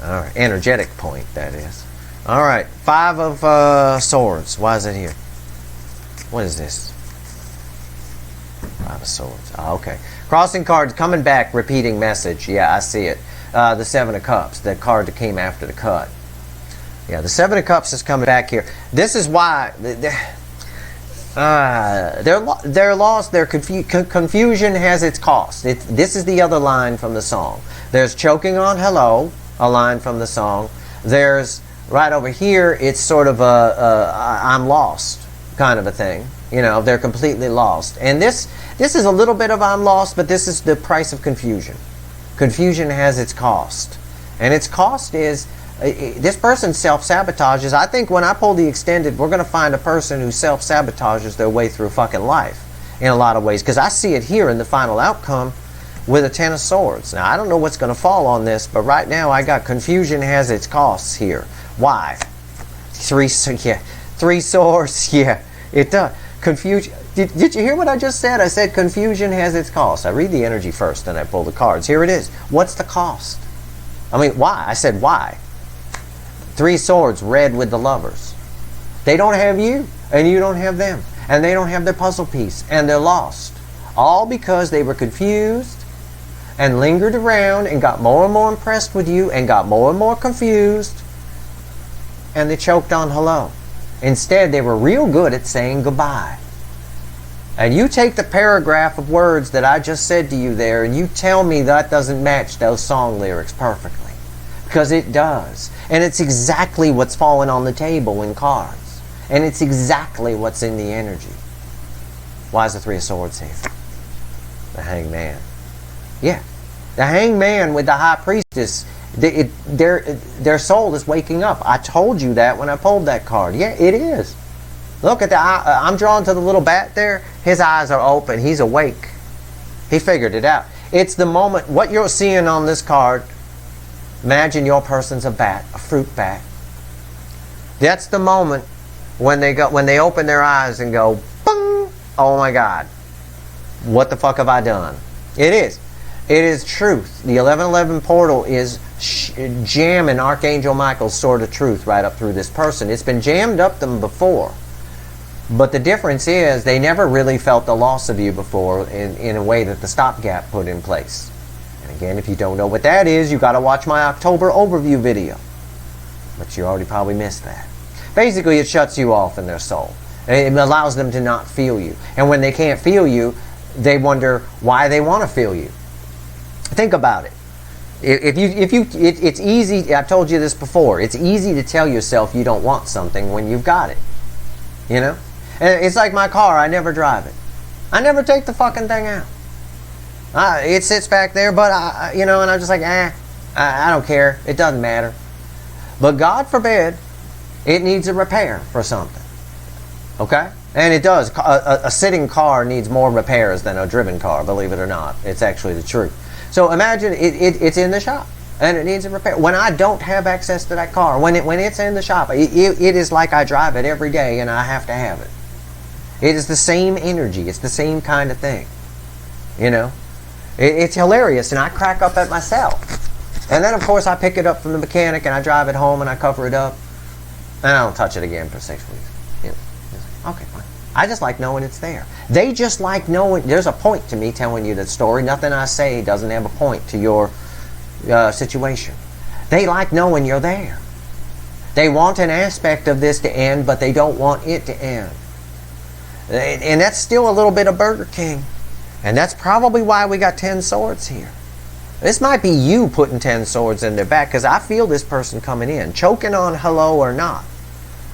All right, energetic point, that is. All right, 5 of Swords. Why is it here? What is this? 5 of Swords. Oh, okay. Crossing cards, coming back, repeating message. Yeah, I see it. The 7 of Cups, the card that came after the cut. Yeah, the 7 of Cups is coming back here. This is why they're lost. Their confusion has its cost. This is the other line from the song. There's choking on hello, a line from the song. There's right over here. It's sort of I'm lost kind of a thing. You know, they're completely lost. And this is a little bit of I'm lost, but this is the price of confusion. Confusion has its cost, and its cost is. This person self-sabotages. I think when I pull the extended, we're going to find a person who self-sabotages their way through fucking life in a lot of ways. Because I see it here in the final outcome with a 10 of Swords. Now, I don't know what's going to fall on this, but right now I got confusion has its costs here. Why? 3 swords. Yeah, it does. Confusion. Did you hear what I just said? I said confusion has its cost. I read the energy first, then I pull the cards. Here it is. What's the cost? I mean, why? I said why. 3 swords, red with the Lovers. They don't have you, and you don't have them. And they don't have their puzzle piece, and they're lost. All because they were confused, and lingered around, and got more and more impressed with you, and got more and more confused, and they choked on hello. Instead, they were real good at saying goodbye. And you take the paragraph of words that I just said to you there, and you tell me that doesn't match those song lyrics perfectly. Because it does. And it's exactly what's falling on the table in cards. And it's exactly what's in the energy. Why is the 3 of Swords here? The Hangman. Yeah. The Hangman with the High Priestess, their soul is waking up. I told you that when I pulled that card. Yeah, it is. Look at the eye. I'm drawn to the little bat there. His eyes are open. He's awake. He figured it out. It's the moment, what you're seeing on this card. Imagine your person's a bat, a fruit bat. That's the moment when they open their eyes and go, bung! Oh my God, what the fuck have I done? It is. It is truth. The 1111 portal is jamming Archangel Michael's sword of truth right up through this person. It's been jammed up them before. But the difference is they never really felt the loss of you before in a way that the stopgap put in place. And again, if you don't know what that is, you got to watch my October overview video. But you already probably missed that. Basically, it shuts you off in their soul. It allows them to not feel you. And when they can't feel you, they wonder why they want to feel you. Think about it. It's easy, I've told you this before, it's easy to tell yourself you don't want something when you've got it. You know? And it's like my car, I never drive it. I never take the fucking thing out. It sits back there, but, and I'm just like, I don't care. It doesn't matter. But God forbid, it needs a repair for something. Okay? And it does. A sitting car needs more repairs than a driven car, believe it or not. It's actually the truth. So imagine it's in the shop and it needs a repair. When I don't have access to that car, when it's in the shop, it is like I drive it every day and I have to have it. It is the same energy. It's the same kind of thing. You know? It's hilarious, and I crack up at myself. And then, of course, I pick it up from the mechanic and I drive it home and I cover it up. And I don't touch it again for 6 weeks. You know, okay, fine. I just like knowing it's there. They just like knowing. There's a point to me telling you that story. Nothing I say doesn't have a point to your situation. They like knowing you're there. They want an aspect of this to end, but they don't want it to end. And that's still a little bit of Burger King. And that's probably why we got 10 swords here. This might be you putting 10 swords in their back, because I feel this person coming in. Choking on hello or not.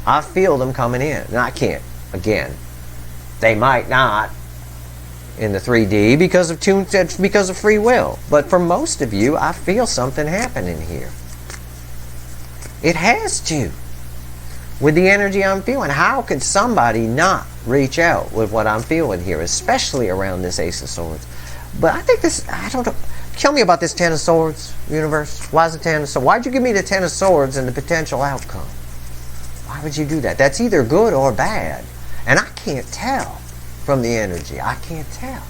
I feel them coming in. And I can't. Again, they might not in the 3D because of free will. But for most of you, I feel something happening here. It has to. With the energy I'm feeling. How could somebody not reach out with what I'm feeling here, especially around this Ace of Swords? But I think this, I don't know. Tell me about this 10 of Swords, universe. Why is the 10 of Swords? Why'd you give me the 10 of Swords and the potential outcome? Why would you do that? That's either good or bad. And I can't tell from the energy. I can't tell.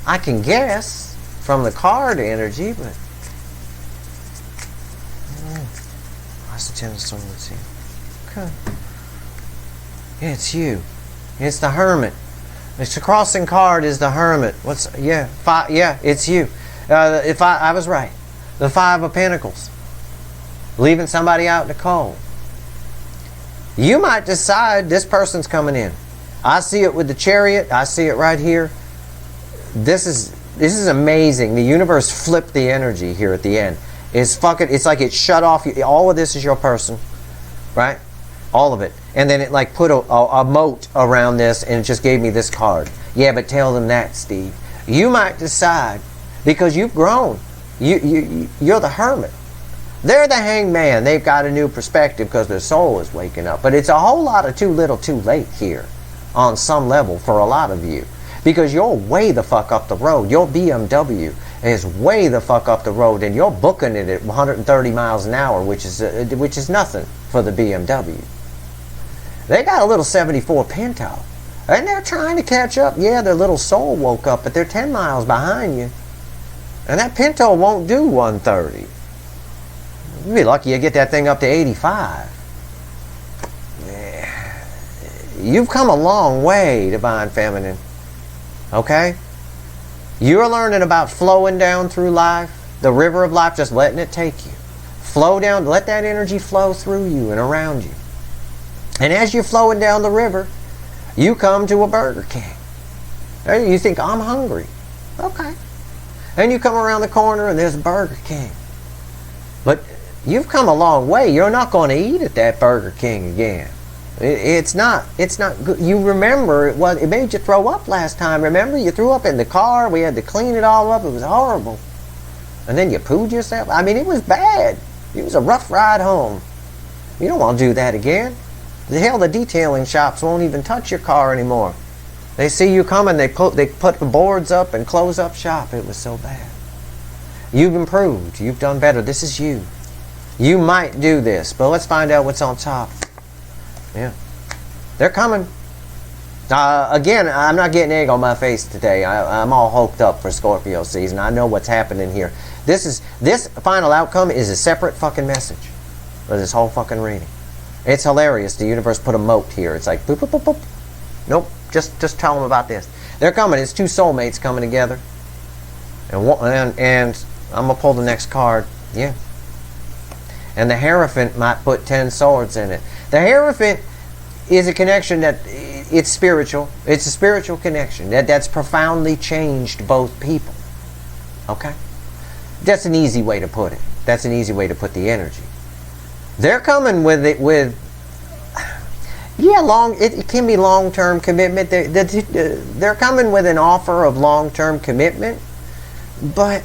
I can guess from the card energy, but why's the 10 of Swords here? Okay. Yeah, it's you. It's the Hermit. The crossing card is the Hermit. It's you. If I was right. The 5 of Pentacles. Leaving somebody out in the cold. You might decide this person's coming in. I see it with the Chariot. I see it right here. This is amazing. The universe flipped the energy here at the end. It's like it shut off. All of this is your person, right? All of it. And then it like put a moat around this and it just gave me this card. Yeah, but tell them that, Steve. You might decide, because you've grown. You're the Hermit. They're the Hangman. They've got a new perspective because their soul is waking up. But it's a whole lot of too little too late here on some level for a lot of you. Because you're way the fuck up the road. Your BMW is way the fuck up the road and you're booking it at 130 miles an hour, which is nothing for the BMW. They got a little 74 Pinto. And they're trying to catch up. Yeah, their little soul woke up, but they're 10 miles behind you. And that Pinto won't do 130. You'd be lucky you get that thing up to 85. Yeah. You've come a long way, Divine Feminine. Okay? You're learning about flowing down through life. The river of life, just letting it take you. Flow down, let that energy flow through you and around you. And as you're flowing down the river, you come to a Burger King. You think, I'm hungry. Okay. And you come around the corner and there's a Burger King. But you've come a long way. You're not going to eat at that Burger King again. It's not good. You remember, it made you throw up last time. Remember, you threw up in the car. We had to clean it all up. It was horrible. And then you pooed yourself. I mean, it was bad. It was a rough ride home. You don't want to do that again. The detailing shops won't even touch your car anymore. They see you coming, they put the boards up and close up shop. It was so bad. You've improved. You've done better. This is you. You might do this, but let's find out what's on top. Yeah. They're coming. Again, I'm not getting egg on my face today. I'm all hoped up for Scorpio season. I know what's happening here. This final outcome is a separate fucking message for this whole fucking reading. It's hilarious. The universe put a moat here. It's like boop, boop, boop, boop. Nope. Just tell them about this. They're coming. It's 2 soulmates coming together. And I'm gonna pull the next card. Yeah. And the Hierophant might put 10 swords in it. The Hierophant is a connection that it's spiritual. It's a spiritual connection that's profoundly changed both people. Okay? That's an easy way to put it. That's an easy way to put the energy. They're coming with it with, yeah, it can be long-term commitment. They're coming with an offer of long-term commitment, but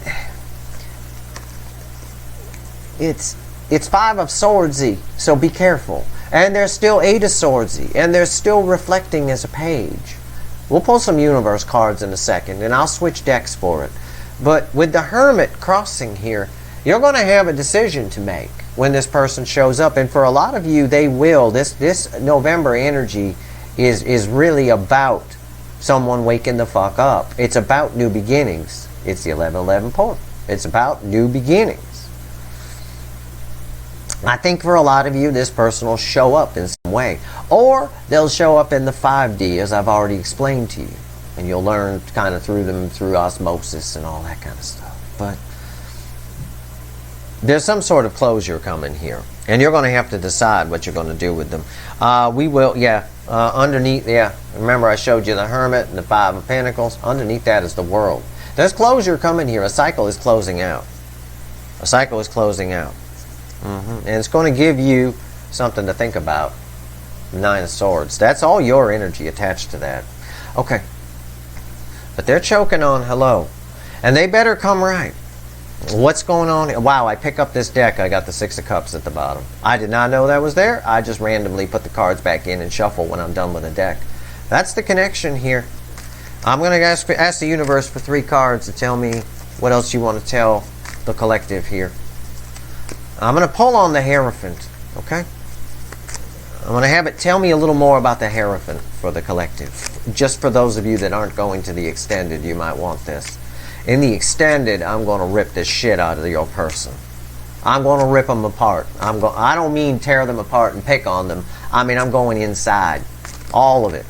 it's 5 of swordsy, so be careful. And there's still 8 of swordsy, and they're still reflecting as a page. We'll pull some universe cards in a second, and I'll switch decks for it. But with the Hermit crossing here, you're going to have a decision to make when this person shows up. And for a lot of you, they will. This November energy is really about someone waking the fuck up. It's about new beginnings. It's the 11-11 portal. It's about new beginnings. I think for a lot of you, this person will show up in some way. Or they'll show up in the 5D, as I've already explained to you. And you'll learn kind of through them, through osmosis and all that kind of stuff. But there's some sort of closure coming here. And you're going to have to decide what you're going to do with them. We will, underneath, remember I showed you the Hermit and the 5 of Pentacles. Underneath that is the World. There's closure coming here. A cycle is closing out. A cycle is closing out. And it's going to give you something to think about. 9 of Swords. That's all your energy attached to that. Okay. But they're choking on hello. And they better come right. What's going on? Wow, I pick up this deck. I got the 6 of Cups at the bottom. I did not know that was there. I just randomly put the cards back in and shuffle when I'm done with a deck. That's the connection here. I'm going to ask the universe for 3 cards to tell me what else you want to tell the collective here. I'm going to pull on the Hierophant, okay? I'm going to have it tell me a little more about the Hierophant for the collective. Just for those of you that aren't going to the extended, you might want this. In the extended, I'm going to rip this shit out of your person. I'm going to rip them apart. I don't mean tear them apart and pick on them. I mean, I'm going inside. All of it.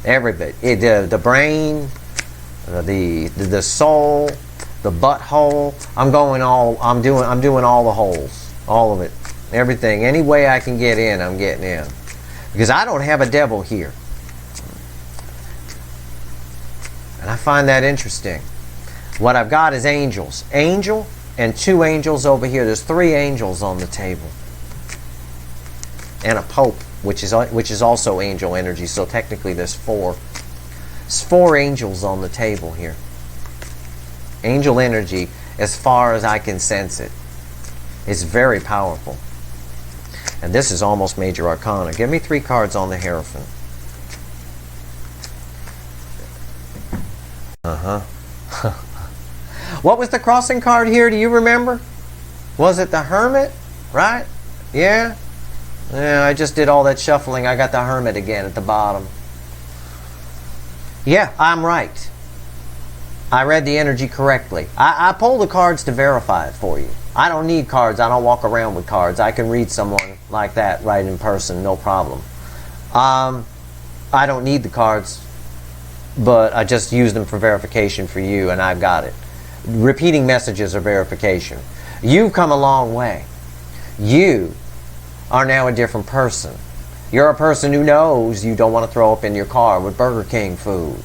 Every bit. The brain, the soul, the butthole. I'm doing all the holes. All of it. Everything. Any way I can get in, I'm getting in. Because I don't have a devil here. And I find that interesting. What I've got is angels. Angel and 2 angels over here. There's 3 angels on the table. And a Pope, which is also angel energy. So technically there's 4. There's 4 angels on the table here. Angel energy, as far as I can sense it, is very powerful. And this is almost major arcana. Give me 3 cards on the Hierophant. What was the crossing card here? Do you remember? Was it the Hermit? Right? Yeah? Yeah, I just did all that shuffling. I got the Hermit again at the bottom. Yeah, I'm right. I read the energy correctly. I pulled the cards to verify it for you. I don't need cards. I don't walk around with cards. I can read someone like that right in person, no problem. I don't need the cards, but I just use them for verification for you, and I've got it. Repeating messages are verification. You've come a long way. You are now a different person. You're a person who knows you don't want to throw up in your car with Burger King food.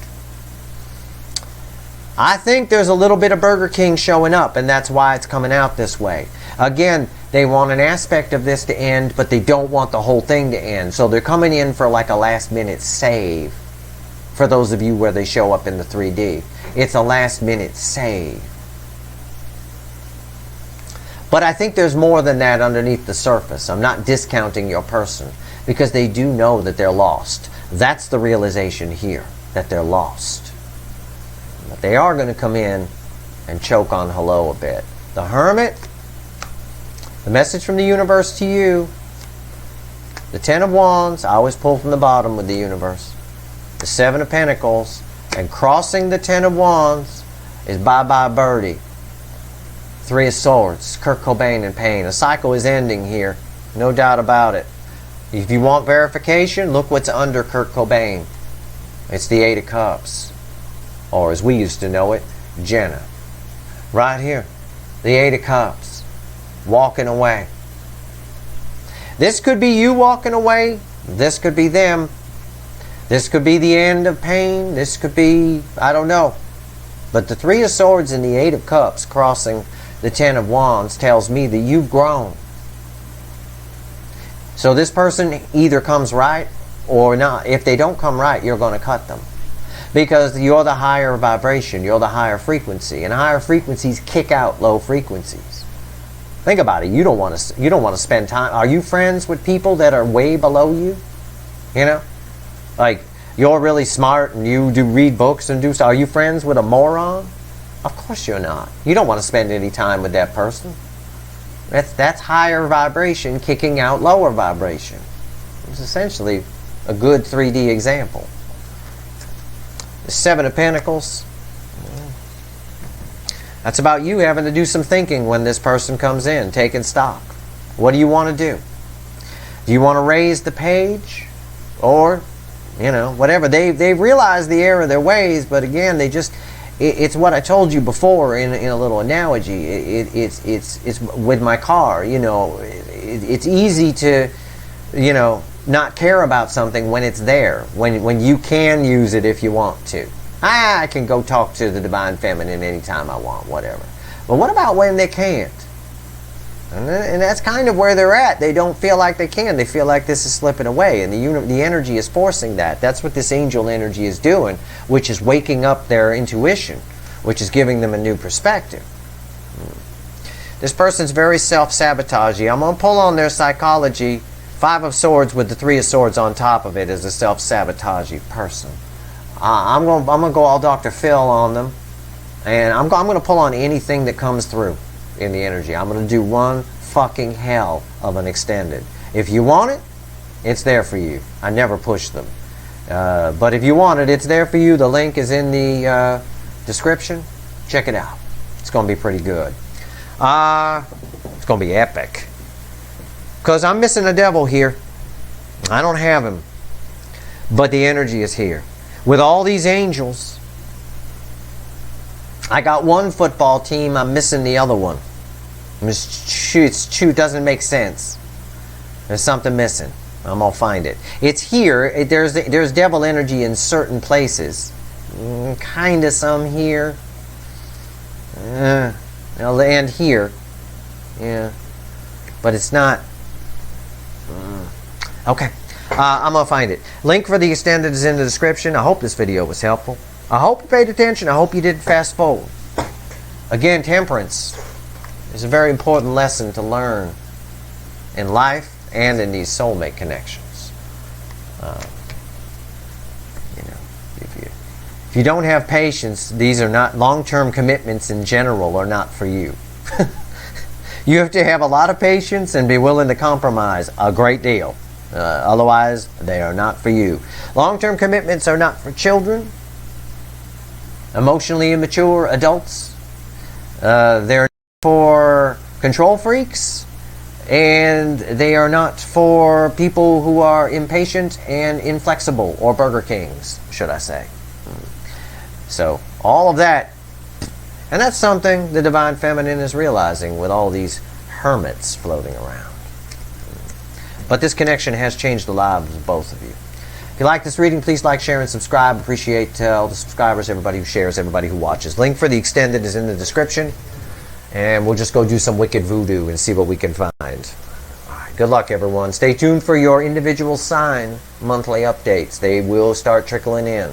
I think there's a little bit of Burger King showing up, and that's why it's coming out this way. Again, they want an aspect of this to end, but they don't want the whole thing to end. So they're coming in for like a last-minute save. For those of you where they show up in the 3D. It's a last-minute save. But I think there's more than that underneath the surface. I'm not discounting your person, because they do know that they're lost. That's the realization here, that they're lost. But they are going to come in and choke on hello a bit. The Hermit, the message from the universe to you. The 10 of Wands, I always pull from the bottom with the universe. The 7 of Pentacles, and crossing the 10 of Wands is bye-bye birdie. 3 of Swords, Kurt Cobain in pain. A cycle is ending here, no doubt about it. If you want verification, look what's under Kurt Cobain. It's the 8 of Cups. Or as we used to know it, Jenna. Right here, the 8 of Cups. Walking away. This could be you walking away. This could be them. This could be the end of pain. This could be, I don't know. But the Three of Swords and the Eight of Cups crossing the Ten of Wands tells me that you've grown. So this person either comes right or not. If they don't come right, you're going to cut them. Because you're the higher vibration. You're the higher frequency. And higher frequencies kick out low frequencies. Think about it. You don't want to spend time. Are you friends with people that are way below you? You know? Like, you're really smart and you do read books and do stuff. Are you friends with a moron? Of course you're not. You don't want to spend any time with that person. That's higher vibration kicking out lower vibration. It's essentially a good 3D example. The Seven of Pentacles. That's about you having to do some thinking when this person comes in, taking stock. What do you want to do? Do you want to raise the page? Or, you know, whatever. They've realized the error of their ways, but again, they just... It's what I told you before in a little analogy. It's with my car, you know. It's easy to, you know, not care about something when it's there, when you can use it if you want to. I can go talk to the Divine Feminine anytime I want, whatever. But what about when they can't? And that's kind of where they're at. They don't feel like they can. They feel like this is slipping away, and the energy is forcing that. That's what this angel energy is doing, which is waking up their intuition, which is giving them a new perspective. This person's very self-sabotaging. I'm going to pull on their psychology. Five of Swords with the Three of Swords on top of it is a self-sabotaging person. I'm going to go all Dr. Phil on them, and I'm going to pull on anything that comes through in the energy. I'm going to do one fucking hell of an extended. If you want it, it's there for you. I never push them. But if you want it, it's there for you. The link is in the description. Check it out. It's going to be pretty good. It's going to be epic. Because I'm missing a devil here. I don't have him. But the energy is here. With all these angels, I got one football team, I'm missing the other one. It doesn't make sense. There's something missing. I'm going to find it. It's here. There's devil energy in certain places. Kind of some here. It'll end here. Yeah. But it's not. Okay. I'm going to find it. Link for the extended is in the description. I hope this video was helpful. I hope you paid attention. I hope you didn't fast forward. Again, temperance is a very important lesson to learn in life and in these soulmate connections. You know, if you don't have patience, these are not long-term commitments in general are not for you. You have to have a lot of patience and be willing to compromise a great deal. Otherwise, they are not for you. Long-term commitments are not for children, emotionally immature adults. They're for control freaks, and they are not for people who are impatient and inflexible, or Burger Kings, should I say. So, all of that, and that's something the Divine Feminine is realizing with all these hermits floating around. But this connection has changed the lives of both of you. If you like this reading, please like, share, and subscribe. Appreciate all the subscribers, everybody who shares, everybody who watches. Link for the extended is in the description. And we'll just go do some wicked voodoo and see what we can find. All right, good luck, everyone. Stay tuned for your individual sign monthly updates. They will start trickling in.